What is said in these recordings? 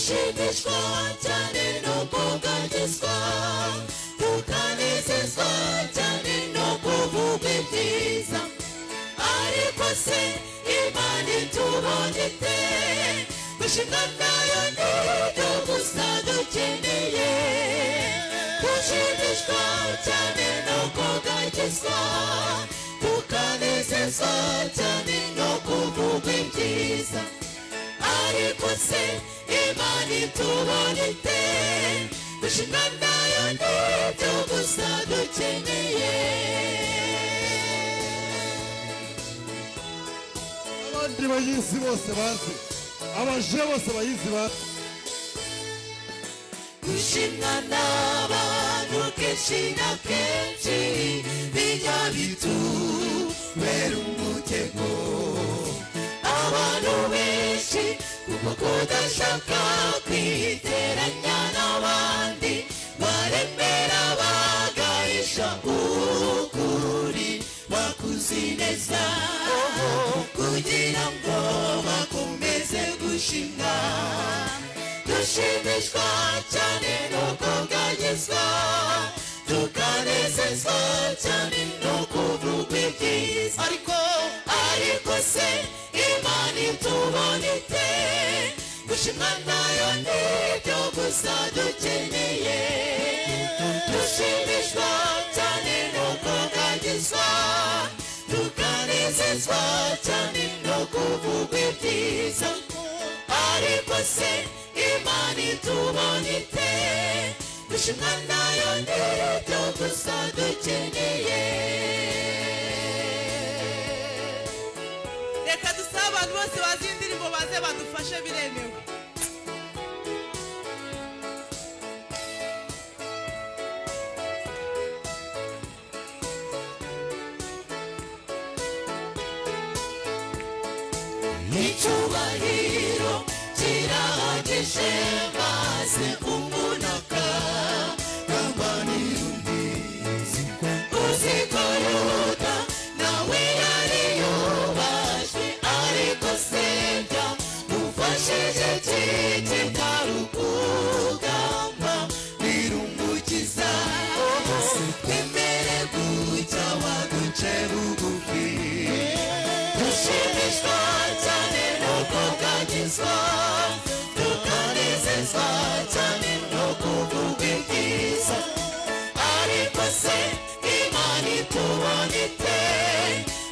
dushimishwa cyane no kugagizwa tukanezezwa cyane no kuvuga ibyiza ariko se Imana itubonye ite gushimwa nayo nibyo gusa dukeneye dushimishwa cyane no kugagizwa tukanezezwa cyane no kuvuga ibyiza ariko se Imana itubonye ite gushimwa nayo nibyo gusa dukeneye abandi bayizi bose bazi abaje bose bayizi bazi gushimwa n'abantu kenshi na kenshi bijya bitubera umutego abantu benshi kuko kudashaka kwiteranya n'abandi baremera bagahisha ukuri bakuzi neza kugira ngo bakomeze gushimwa dushimishwa cyane no kugagizwa tukanezezwa cyane no kuvuga ibyiza ariko se Imana itubonye ite gushimwa nayo nibyo gusa dukeneye dushimishwa cyane no kugagizwa tukanezezwa cyane no kuvuga ibyiza ariko se Imana itubonye ite gushimwa nayo nibyo gusa dukeneye reka dusabe abantu bose bazi indirimbo baze badufashe biremewe icyubahiro kirahagije maze umunaka kabaniruni uziko Yuda nawe yari yubashwe ariko sejya ufashije kitarukugamba birumukiza twemere gucya waduce bugufi dushimishwa cyane no kugagizwa tukanezezwa cyane no kuvuga ibyiza ariko se Imana itubonye ite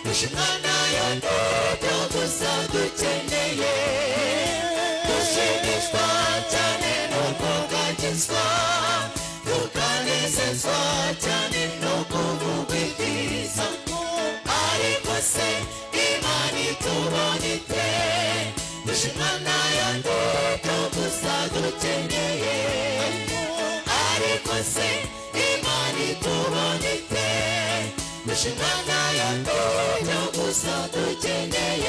gushimwa nayo nibyo gusa dukeneye dushimishwa cyane no kugagizwa tukanezezwa cyane no kuvuga ibyiza ariko se Imana itubonye ite gushimwa nayo nibyo gusa dukeneye ariko se Imana itubonye ite gushimwa nayo nibyo gusa dukeneye